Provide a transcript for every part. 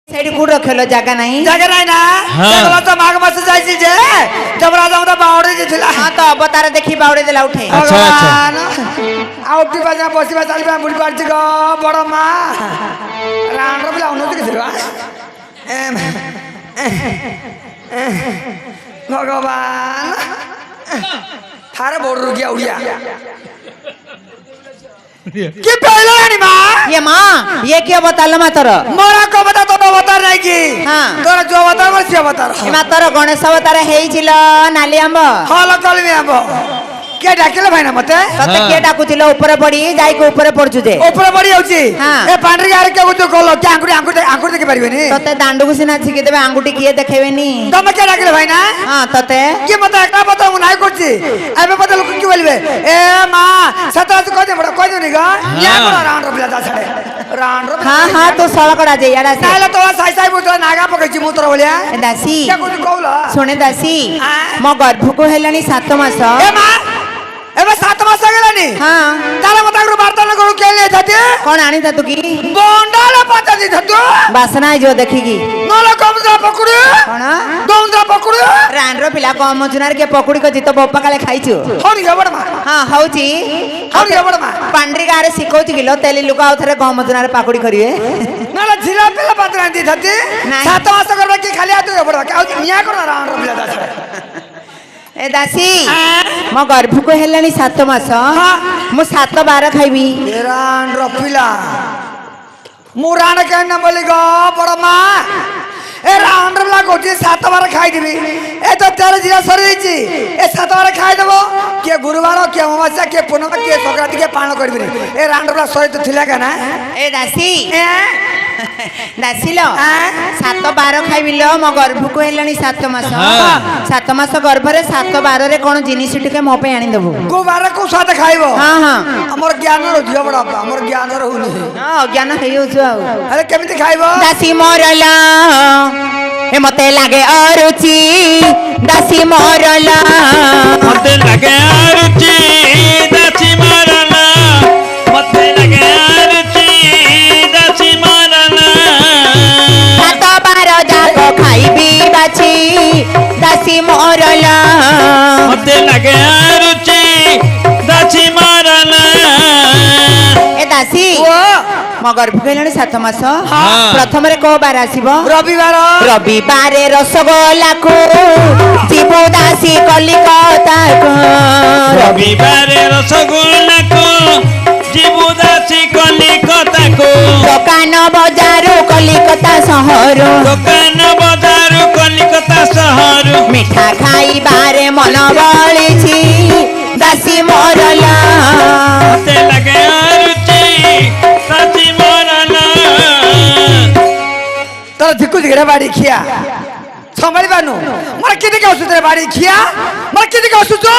सेठी could रखेलो जागा नहीं ना जगला तो माघ मास जाइसी जे जब राजा हमरा बावड़े दिथिला हां तो अवतार देखि बावड़े देला उठे अच्छा आउटी बाजा बसिबा चालिबा बुढी पार्टी गो बड़ मा रांडर बिला उन्नति किसिबा भगवान थारे बोड़ रुकिया उड़िया कि पहले रानी माँ ये क्या बतालो मा तोर मोरा को बता तो अवतार नहीं की हां तोरा जो अवतार बस अवतार मा तोर गणेश अवतार हेइছিল नाली आंब हां लकल में आंब के डाकिले भाई ना मते तते के डाकुथिलो ऊपर पड़ी जाई को ऊपर पड़छु जे ऊपर पड़ी होची ए पांडरी गार के तो कोलो के आंगुटी देखे परिबेनी तते दांडू को सिना छिके देबे आंगुटी किए देखेबेनी तमे के डाकिले भाई ना हां तते के मते का बता मु नाइ करछि एबे पता लोक की बोलबे ए मां सतास को दे बड़ा कोइ दनी गा या बड़ा रांड बिला जा छड़े रांड हां तो सळकड़ा जे याडा से नाइला तो साई साई बोतो नागा पकैछि मु तोर बोलिया दासी के कोइ कहला सुने दासी मो गर्भ को हेलानी 7 मास ए मां एबे 7 मास गेलानी हां ताला मता गुरु वार्ता न करू केले थाते कोन आनी था तू की बोंडाले पता दी था तू बासना जो देखिगी नला कमजा पकड़ू कोन दोंदा पकड़ू रानरो पिला कम जुनार के पकड़ी को जितो बप्पा काले खाइछु होनी गबड़ मा हां हौची होनी गबड़ मा पांडरी गारे सिखौति किलो तेली लुका उथरे गम जुनार पाकुड़ी करिवे नला झिला पेला पत्रा दी थाते 7 मास करबे की खाली आतु गबड़ का मिया को रांड बिला दा ए दासी मो गर्भ को हेलानी 7 मास मु 7 12 खाइबी रान रपिला मुरान के न बोली गो बड़मा ए रान रपिला गोटी 7 बार खाइ दिबी ए तो तेरे जिला सरी छी ए 7 बार खाइ देबो के गुरुवार के अमावस्या के पूर्णिमा के संक्रांति के पालन करबी ए रान रपिला सरी तो थिला का ना ए दासी दासी लो 7 12 खाइबी लो मो गर्भ को हेलानी 7 मास 7 मास गर्भ रे 7 12 रे कोन जिनिस टिके मो पे आनी देबो को बार को साथ खाइबो हां हां हमर ज्ञान रो दियो बड़ा हमर ज्ञान रो हुनी हां ज्ञान हेयो छु अरे केमिति खाइबो दासी मोरला ए मते लागे अरुचि दासी मोरला मते लागे अरुचि दासी मोरला मते लागे अरुचि दासी मोरला 7 12 जाको खाइबी बाची दासी मोरला मते लागे अरुचि दासी मोरला ए दासी मो गर्भ कहलानी 7 मास हाँ। प्रथम रे को बार आसीबो रविवार रे रसगोला को जीवो दासी कलिकता को रविवार रसगोला को जीवो दासी कलिकता को दुकान बजार कलिकता शहर दुकान बजार कलिकता शहर मिठा खाई बारे मन बळिछि दासी मोरला मते लागे अरुचि दासी मोरला तर धिक्कु झिगड़ा बाड़ी खिया संभाली बानु मला किती का सुतरे बाड़ी खिया मला किती का सुतो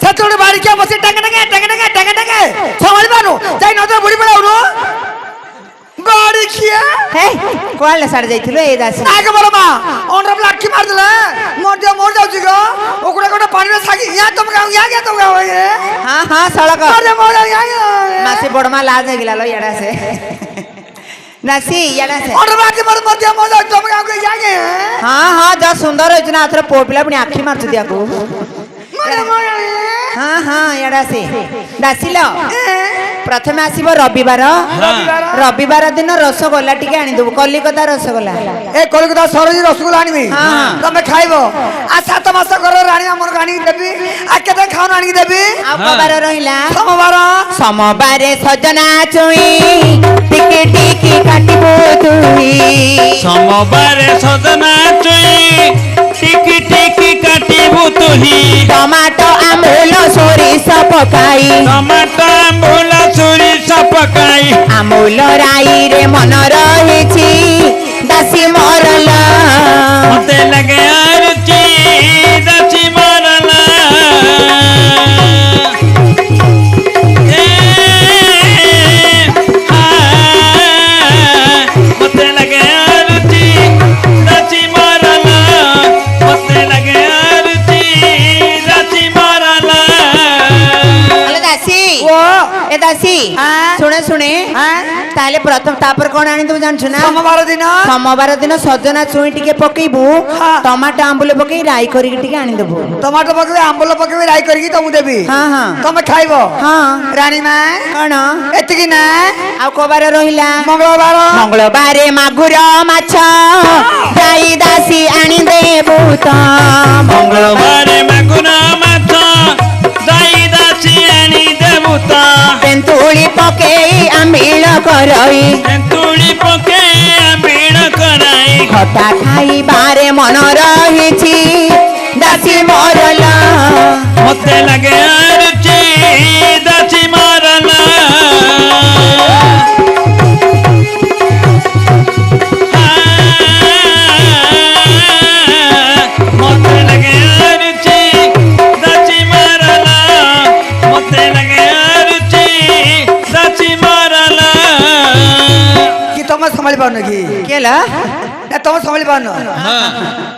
सचोड़ बाड़ी क्या मसे टंग टंग संभाली बानु जाई नदर बुड़ी पड़ाउनु बाड़ी खिया हे कोले सड़ जाइथिलो ए दासी आगे बोलो मां ओनर लाठी मार देला मोर जाउछि गो ओकरा कोटा पानी में सागी या तुम गाओ या क्या तुम गाओ ये हां हां सड़क मोर या मासे बड़मा लाज गिला लो याडा से दासी याडा से ओनर लाठी मोर तुम गाओ के या के हां हां जो सुंदर होइछ ना अथरे पोपला पनि आखी मारछु दियाको हां हां याडा से दासी लो प्रथम आसीबो रविवार दिन रसगोला टिके आनी देबो कलिकता रसगोला ए कलिकता सरोजी रसगोला आनीबी तमे खाइबो आ 7 मास कर रानी हमर रानी देबी आ केते खान आनी देबी आ कबार रहिला सोमवार सजना चुई टिके टिके काटिबो तुई सोमवार सजना चुई टिकी टिकी काटिबो तुही टमाटो आमूल सोरिष पकाई टमाटो आमूल सोरिष पकाई आमूल राई रे मन रहिछि दासी मोरला मते लागे अरुचि दासी मोरला मते लागे अरुचि दासी मोरला मते लागे अरुचि दासी मोरला दासी ओ ए दासी सुने सुने ताले प्रथम तापर कोन आनी दउ जानछु ना सोमवार दिन सोमवार दिन सजना छुई टिके पकेइबू हाँ। टमाटो आंबुल पकेइ राई करी टिके आनी देबू टमाटो पकेबी आंबुल पकेबी राई करके तुमକୁ देबी हाँ हाँ तमे खाइबो हाँ रानी मा कौन एतिकी ना आउ कोबार रहिला मंगलवार मंगलबारे मागुर माछ जाई दासी आनी देबू त मंगलवारे मागुर माछ जाई दासी आनी देबू त तेंतुली पकेई आंबिल करई तुड़ी पके आंबिल कराई खटा खाइबारे मन रहिछि दासी मरला मते लगे रुचि दासी मारला मते लगे रुचि दासी मारला मते लगे रुचि दासी मारला कि तमे संभाली पाउन कि केला ए तमे संभाली पाउन हां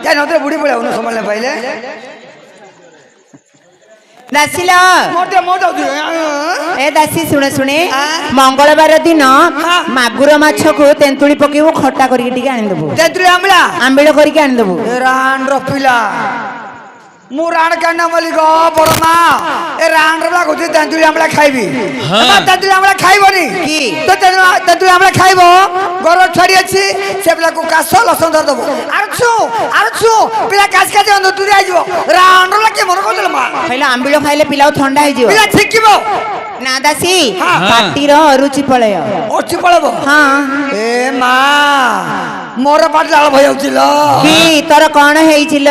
क्या नत्र बुढी बुढा हुन संभाल्न पाइले दासी ल मोटे मोटे ए दासी सुने सुने हाँ। मंगलबार दिन हाँ। मागुर माछ को तेंतुली पकेइबू खट्टा करिके टिके आनी देबू तेतुली आमला आंबिल करिके आनी देबू ए रान रपिला मु रान कान बोली गो बड़मा ए रान रला गोती तेतुली आमला खाइबी हाँ। एबा तेतुली आमला खाइबोनी की? तो तेतुली आमला खाइबो घर छड़ी अछि से पिला को कास लसन धर दबो आरछु पिला कास काज अंदर तुरी आइजो रान रला के मन कोदल मा पहिले आंबिल खाइले पिलाउ ठंडा ହେଇଯିବ पिला छिकिबो ना दासी हाँ। पाटीर अरुचि पळय ओछि पळबो हां ए मा मोर पाट लाल भय होतिल की तोर कोन हेइছিল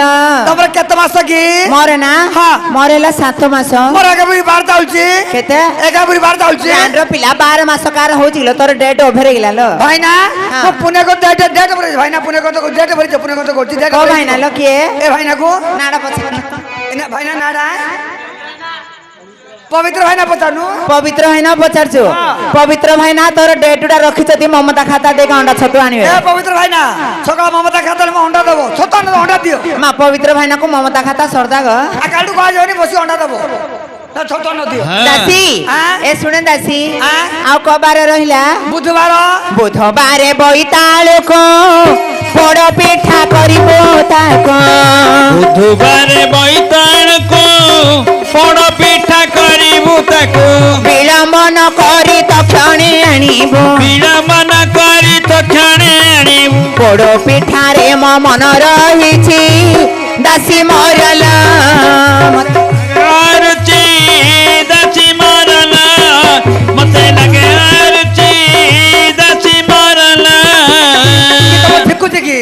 तमर केते मास की मोरे ना हाँ। मोरेला 7 मास मोर आगे बुरी बार दाउछि केते एका बुरी बार दाउछि जान रो पिला 12 मास कार होइছিল तोर डेट ओभर गेला लो भाइना हाँ। तो पुणे को डेट भरे भाइना पुणे को तो डेट भरे पुणे को तो गोची डेट को भाइना लो के ए भाइना को नाडा पछे एना भाइना नाडा पवित्र भाइना पचानु पवित्र भाइना पचारछु पवित्र भाइना तोर डेटुडा रखिछति ममता खाता दे अंडा छतु आनिबे ए पवित्र भाइना सकाळ ममता खाता में अंडा देबो छतो अंडा दियो मा पवित्र भाइना को ममता खाता सरदा ग आकालु को आज होनी बसी अंडा देबो ना छतो न दियो दासी हाँ। ए सुने दासी हाँ। आउ कबार रहिला बुधवार बुधबारे बोइताळु को पोड़ पिठा करिबो ताको बुधबारे बैताण को पोड़ पिठा करिबु ताको विलम्बन करी तक्षणे आनिबो विलम्बन करी तक्षणे आनिबु पोड़ पिठारे म मन रहिछि दासी मरला रुचि दासी मारला मते लगे रुचि दासी मारला तम ठिकु छी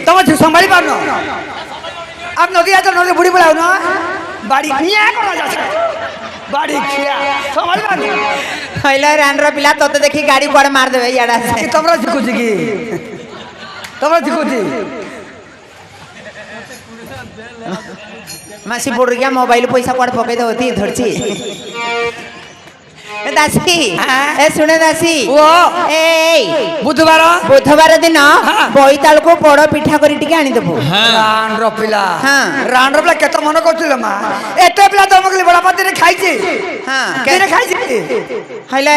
तम संभाली पारनो अब नदी आ नदी बुढ़ी बुलाओ ना बाड़ी निया करा जा बाड़ी खिया संभाली पारनो हैला रानर पिला तते देखि गाड़ी कोड मार देबे याडा से कि तमरा ठिकु छी तमरा ठिकु छी मासी बुढ़िया मोबाइल पैसा कोड पकई दोती धरची ए दासी हाँ। ए सुने दासी ओ ए बुधवार बुधबार दिन हाँ। बोइताल को पोड़ पिठा करी टिके आनी देबो रान रपिला हाँ। रान रपिला केत मन करथिल मा एते पिला तमकली बड़ा पाती ने खाई छी हां केने खाई छी हैला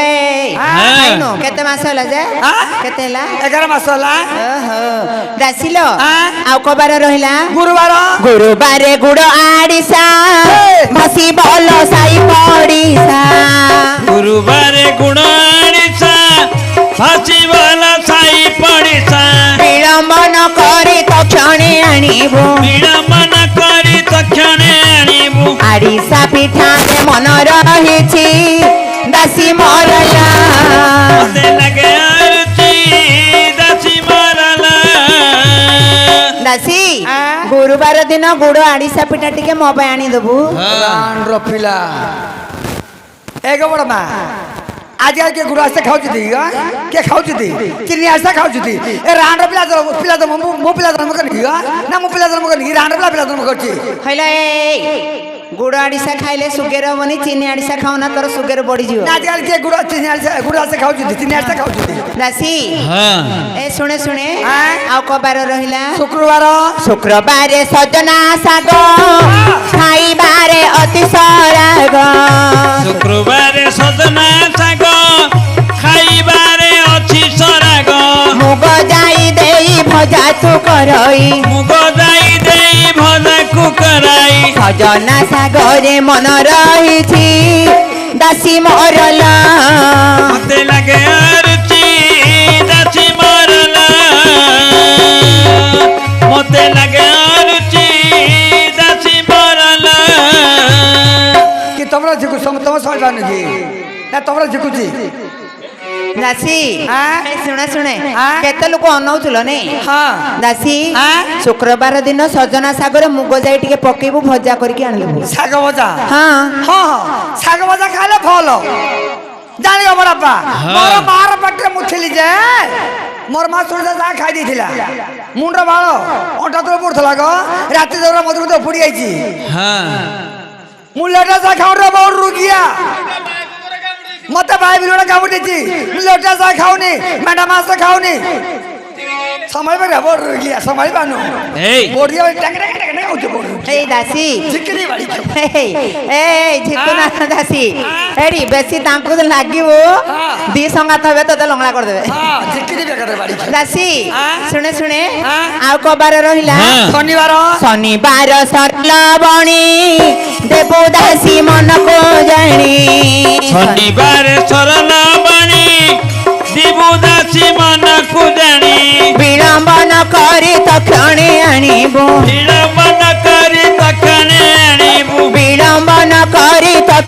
हाँ। खाइनो केते मास होला जे हाँ। केते होला 11 मास होला ओहो दासी लो हाँ। आउ कबार रहिला गुरुवार गुरुबारे गुड़ आड़िसा भासी बल साई पड़िसा गुरुबारे गुणानिसा फांसी वाला साई पड़िसा विलम्बन करी तक्षणे आनिबो विलम्बन करी तक्षणे आनिबु आड़िसा पिठा रे मन रहिछि दासी मरला मते लगे रुचि दासी मारला दासी हाँ। गुरुबार दिन गुड़ आड़िसा पिठा टिके मो पे आनी देबू रान रपिला एक बड़ मा आज के गुरु आस्ते खाऊ छी के खाऊ छी चिन्नी आस्ते खाऊ छी ए रान रपिला तो मो पिला जन्म करनी ना मो पिला जन्म करनी रान रपिला जन्म करची हैला गुड़ आड़िसा खाइले सुगर हबनी चीनी आड़िसा खाउना तोर सुगर बढ़ी जियो आज के गुरु आस्ते खाऊ छी चिन्नी आस्ते खाऊ छी दासी हां ए सुने सुने हाँ। आउ कबार रहिला शुक्रवार शुक्रबारे सजना शाग खाइबारे अति सराग शुक्रबारे सजना शाग खाइबारे अछि ମୁଗ ଯାଇ ଦେଇ ଭଜା ତୁ କରଇ ମୁଗ ଯାଇ ଦେଇ ଭଜାକୁ କରାଇ ସଜନା ଶାଗରେ ମନ ରହିଛି ଦାସୀ ମରଲ ମତେ ଲାଗେ ରୁଚି ଦାସୀ ମରଲା ମତେ ଲାଗେ ରୁଚି ଦାସୀ ମରଲା କି ତମର ଝିକୁ ତମ ସହିପାରୁନି କି ନା ତମର ଝିକୁଛି ଦାସୀ ଆଁ? ଶୁଣେ ଶୁଣେ ଆଁ? କେତେ ଲୋକ ଅନଉଥିଲ ନେ ହଁ ଦାସୀ ଆଁ? ଶୁକ୍ରବାର ଦିନ ସଜନା ଶାଗରେ ମୁଗ ଯାଇ ଟିକେ ପକେଇବୁ ଭଜା କରିକି ଆଣିବୁ ଶାଗ ଭଜା ହଁ ହଁ ହଁ ଶାଗ ଭଜା ଖାଇଲେ ଭଲ ଜାଣିବ ବଡ଼ପା ମୋର ମାର ପାଟିରେ ମୁଁ ଥିଲି ଯେ ମୋର ମା ସୋରିଷା ଶାଗ ଖାଇ ଦେଇଥିଲା ମୁଣ୍ଡ ବାଳ ଅଣ୍ଟା ତଳେ ପଡୁଥିଲା ଗ ରାତି ଦୌରା ମଧୁ ମଧୁ ଉପୁଡ଼ି ଯାଇଛି ହଁ ମୁଁ ଲେଟା ଶାଗ ଖାଉନି ବହୁତ ରୋଗିଆ ମତେ ଭାଇ ବିଲୁଡା କାମୁଡ଼ିଛି ମୁଁ ଲେଟା ଶାଗ ଖାଉନି ମେଣ୍ଢା ମାଂସ ଖାଉନି ସମ୍ଭାଳି ପାରିବା ବହୁତ ରୋଗିଆ ସମ୍ଭାଳି ପାରୁନୁ ଏଇ ବଢିଆ ଟାଙ୍ଗେ ଖାଉଛୁ ଏଇ ଦାସୀ ଚିକେନ ବାଡ଼ି এই ঝিকুনা দাসী এডি বেশি তাଙ୍କୁ ଲାଗିବୁ ଦି ସଙ୍ଗାତ ହେବେ ତତେ ଲଙ୍ଗଳା କରିଦେବେ ହଁ ଚିକେନ ବେକାର ବାଡ଼ି ଦାସୀ ଆଁ? ଶୁଣେ ଶୁଣେ ଆଁ? ଆଉ କବାର ରହିଲା ହଁ। ଶନିବାର ଶନିବାର ସରଲ ବଣି ଦେବୁ ଦାସୀ ମନକୁ ଜାଣି ଶନିବାର ସରଲ ବାଣୀ ଦିବୁ ଦାସୀ ମନକୁ ଜାଣି ବିଳମ୍ବନ କରି ତକ୍ଷଣେ ଆଣିବୁ ବିଳମ୍ବ